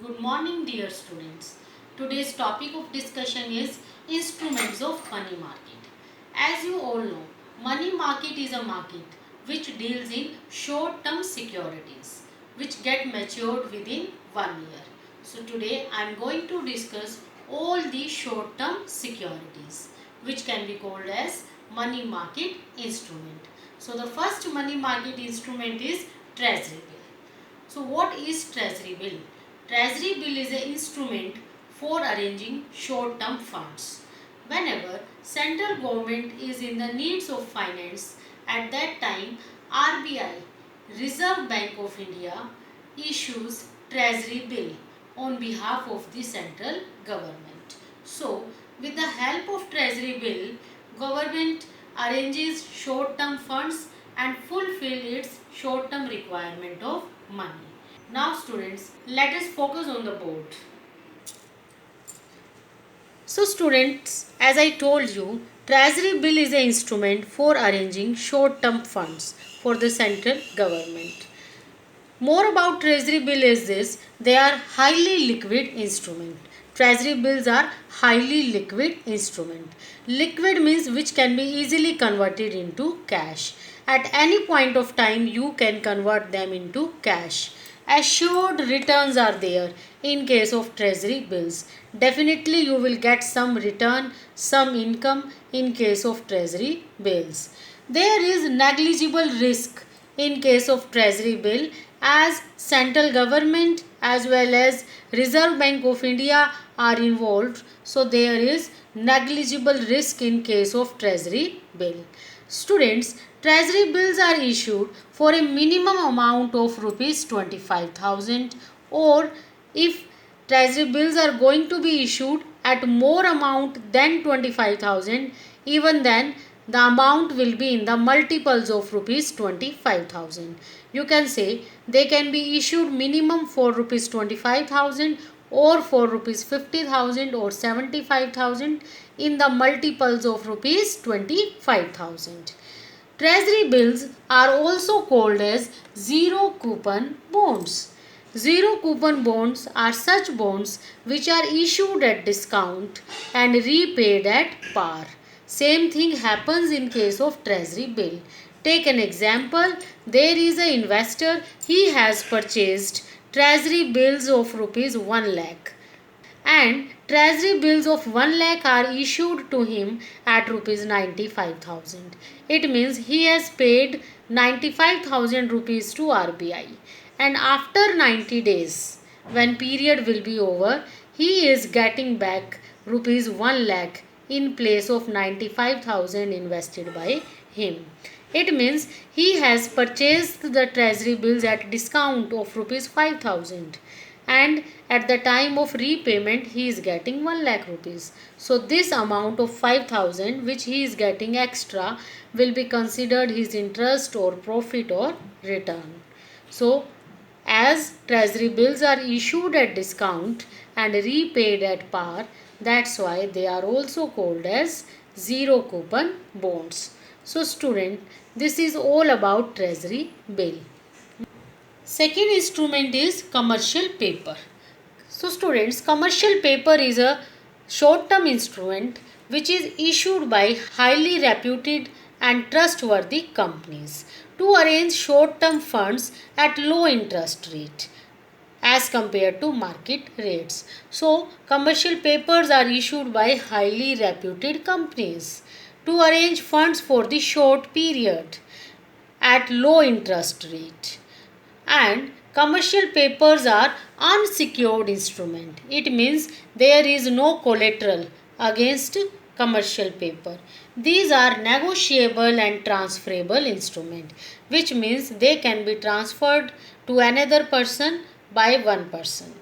Good morning, dear students. Today's topic of discussion is instruments of money market. As you all know, money market is a market which deals in short-term securities which get matured within 1 year. So today I am going to discuss all these short-term securities which can be called as money market instrument. So the first money market instrument is treasury bill. So what is treasury bill? Treasury bill is an instrument for arranging short-term funds. Whenever central government is in the needs of finance, at that time RBI, Reserve Bank of India, issues treasury bill on behalf of the central government. So with the help of treasury bill, government arranges short-term funds and fulfill its short-term requirement of money. Now students, let us focus on the board. So students, as I told you, treasury bill is an instrument for arranging short-term funds for the central government. More about treasury bill is this: they are highly liquid instrument. Treasury bills are highly liquid instrument. Liquid means which can be easily converted into cash. At any point of time you can convert them into cash. Assured returns are there in case of treasury bills. Definitely you will get some return, some income in case of treasury bills. There is negligible risk in case of treasury bill, as central government as well as Reserve Bank of India are involved, so there is negligible risk in case of treasury bill. Students, treasury bills are issued for a minimum amount of rupees 25,000, or if treasury bills are going to be issued at more amount than 25,000, even then the amount will be in the multiples of rupees 25,000. You can say they can be issued minimum for rupees 25,000 or for rupees 50,000 or 75,000 in the multiples of rupees 25,000. Treasury bills are also called as zero coupon bonds. Zero coupon bonds are such bonds which are issued at discount and repaid at par. Same thing happens in case of treasury bill. Take an example. There is an investor. He has purchased treasury bills of rupees 1 lakh, and treasury bills of 1 lakh are issued to him at rupees 95,000. It means he has paid 95,000 rupees to RBI, and after 90 days, when period will be over, he is getting back rupees 1 lakh in place of 95,000 invested by him. It means he has purchased the treasury bills at discount of rupees 5,000, and at the time of repayment he is getting 1 lakh rupees. So this amount of 5,000 which he is getting extra will be considered his interest or profit or return. So as treasury bills are issued at discount and repaid at par, that's why they are also called as zero coupon bonds. So student, this is all about treasury bill. Second instrument is commercial paper. So students, commercial paper is a short-term instrument which is issued by highly reputed and trustworthy companies to arrange short-term funds at low interest rate as compared to market rates. So commercial papers are issued by highly reputed companies to arrange funds for the short period at low interest rate. And commercial papers are unsecured instrument. It means there is no collateral against commercial paper. These are negotiable and transferable instrument, which means they can be transferred to another person by one person,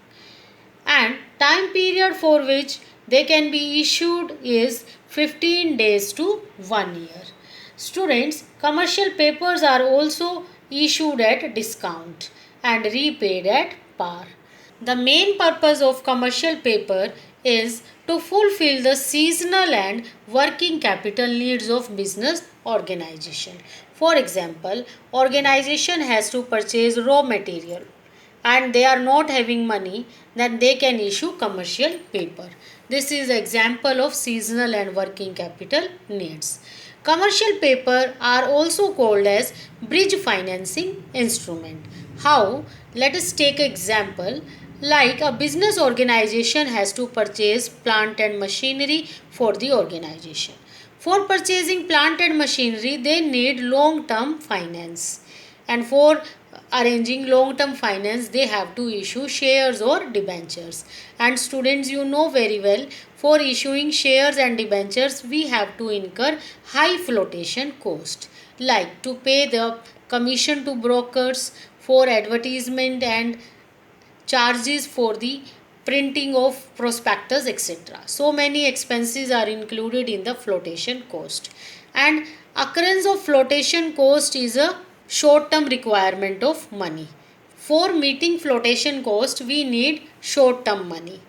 and time period for which they can be issued is 15 days to 1 year. Students, commercial papers are also issued at discount and repaid at par. The main purpose of commercial paper is to fulfill the seasonal and working capital needs of business organization. For example, organization has to purchase raw material and they are not having money, then they can issue commercial paper. This is an example of seasonal and working capital needs. Commercial paper are also called as bridge financing instrument. How? Let us take an example. Like a business organization has to purchase plant and machinery for the organization. For purchasing plant and machinery, they need long-term finance. And for arranging long-term finance, they have to issue shares or debentures. And students, you know very well, for issuing shares and debentures, we have to incur high flotation cost. Like to pay the commission to brokers for advertisement and charges for the printing of prospectus, etc. So many expenses are included in the flotation cost, and occurrence of flotation cost is a short term requirement of money. For meeting flotation cost, we need short term money.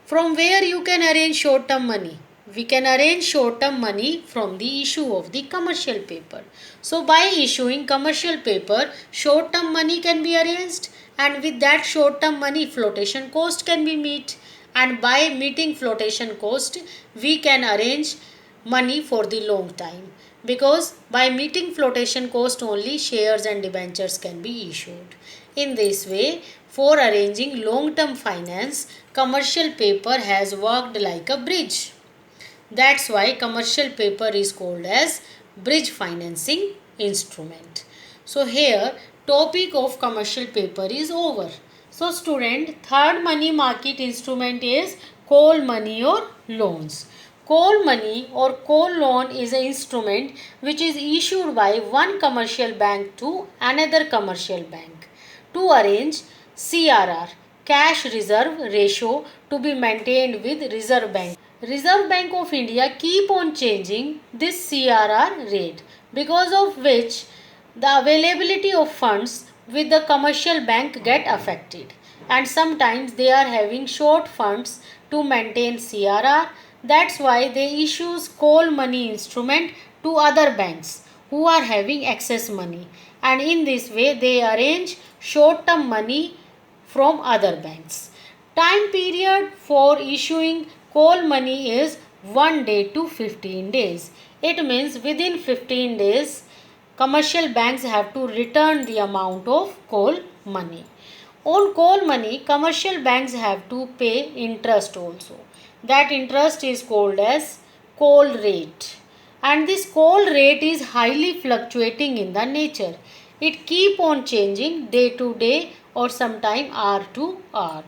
From where you can arrange short term money? We can arrange short term money from the issue of the commercial paper. So by issuing commercial paper, short term money can be arranged, and with that short term money, flotation cost can be met, and by meeting flotation cost, we can arrange money for the long time, because by meeting flotation cost only shares and debentures can be issued. In this way, for arranging long term finance, commercial paper has worked like a bridge. That's why commercial paper is called as bridge financing instrument. So here topic of commercial paper is over. So student, third money market instrument is call money or loans. Call money or call loan is an instrument which is issued by one commercial bank to another commercial bank to arrange CRR, cash reserve ratio, to be maintained with Reserve Bank. Reserve Bank of India keep on changing this CRR rate, because of which the availability of funds with the commercial bank get affected, and sometimes they are having short funds to maintain CRR. That's why they issues call money instrument to other banks who are having excess money, and in this way they arrange short term money from other banks. Time period for issuing call money is 1 day to 15 days. It means within 15 days, commercial banks have to return the amount of call money. On call money, commercial banks have to pay interest also. That interest is called as call rate. And this call rate is highly fluctuating in the nature. It keep on changing day to day or sometime hour to hour.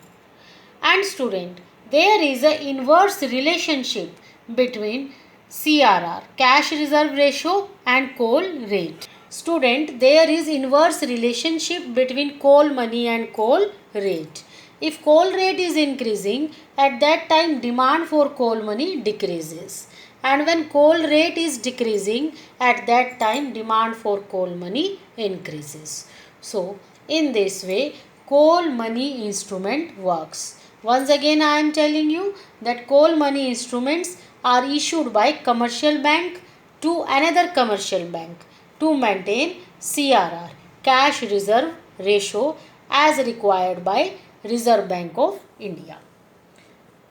And student, there is an inverse relationship between CRR, cash reserve ratio, and call rate. Student, there is inverse relationship between call money and call rate. If call rate is increasing, at that time demand for call money decreases. And when call rate is decreasing, at that time demand for call money increases. So, in this way, call money instrument works. Once again, I am telling you that call money instruments are issued by commercial bank to another commercial bank to maintain CRR, cash reserve ratio, as required by Reserve Bank of India.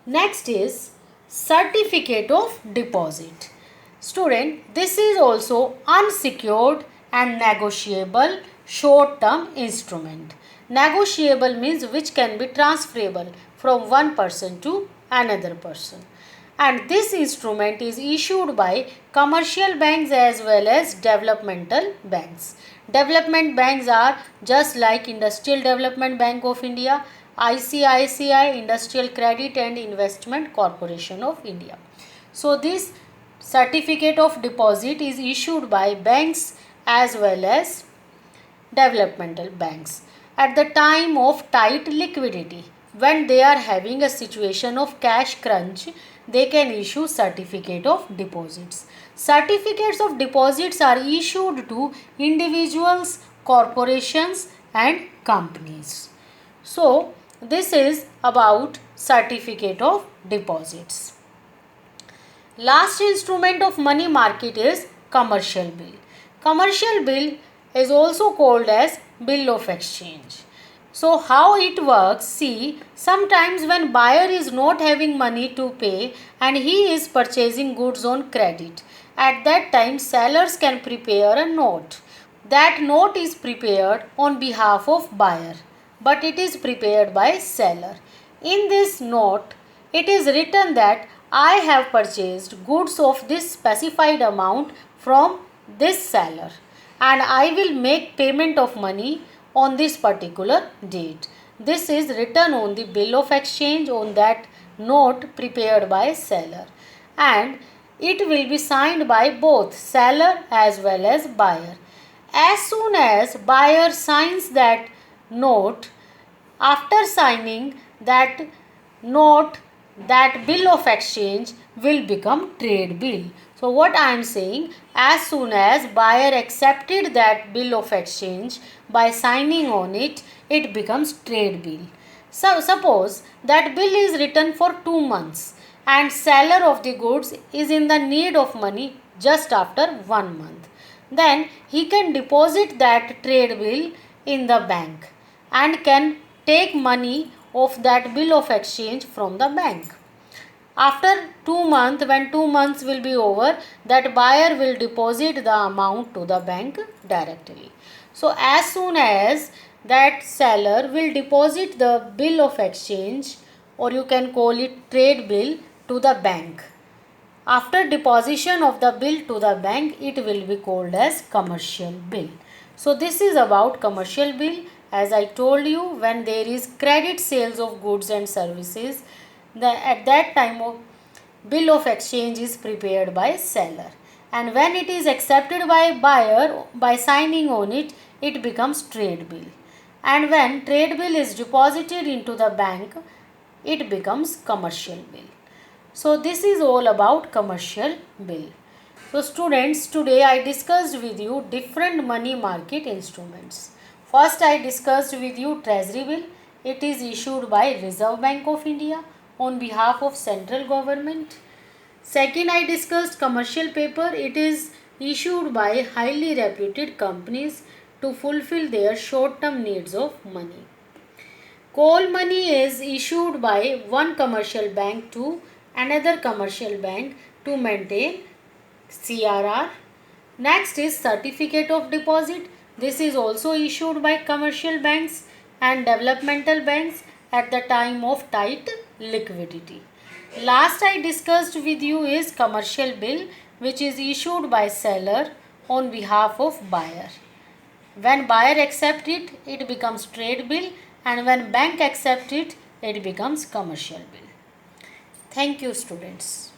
Next is certificate of deposit. Student, this is also unsecured and negotiable short term instrument. Negotiable means which can be transferable from one person to another person. And this instrument is issued by commercial banks as well as developmental banks. Development banks are just like Industrial Development Bank of India, ICICI, Industrial Credit and Investment Corporation of India. So this certificate of deposit is issued by banks as well as developmental banks at the time of tight liquidity. When they are having a situation of cash crunch, they can issue certificate of deposits. Certificates of deposits are issued to individuals, corporations and companies. So this is about certificate of deposits. Last instrument of money market is commercial bill. Commercial bill is also called as bill of exchange. So how it works, see, sometimes when buyer is not having money to pay and he is purchasing goods on credit, at that time sellers can prepare a note. That note is prepared on behalf of buyer, but it is prepared by seller. In this note, it is written that I have purchased goods of this specified amount from this seller and I will make payment of money on this particular date. This is written on the bill of exchange on that note prepared by seller, and it will be signed by both seller as well as buyer. As soon as buyer signs that note, after signing that note, that bill of exchange will become trade bill. So what I am saying, as soon as buyer accepted that bill of exchange by signing on it, it becomes trade bill. So suppose that bill is written for 2 months and seller of the goods is in the need of money just after 1 month. Then he can deposit that trade bill in the bank and can take money of that bill of exchange from the bank. After 2 months, when 2 months will be over, that buyer will deposit the amount to the bank directly. So as soon as that seller will deposit the bill of exchange, or you can call it trade bill, to the bank, after deposition of the bill to the bank, it will be called as commercial bill. So this is about commercial bill. As I told you, when there is credit sales of goods and services, at that time of bill of exchange is prepared by seller. And when it is accepted by buyer by signing on it, it becomes trade bill. And when trade bill is deposited into the bank, it becomes commercial bill. So this is all about commercial bill. So students, today I discussed with you different money market instruments. First I discussed with you treasury bill. It is issued by Reserve Bank of India on behalf of central government. Second I discussed commercial paper. It is issued by highly reputed companies to fulfill their short-term needs of money. Call money is issued by one commercial bank to another commercial bank to maintain CRR. Next is certificate of deposit. This is also issued by commercial banks and developmental banks at the time of tight liquidity. Last I discussed with you is commercial bill, which is issued by seller on behalf of buyer. When buyer accepts it, it becomes trade bill, and when bank accepts it, it becomes commercial bill. Thank you, students.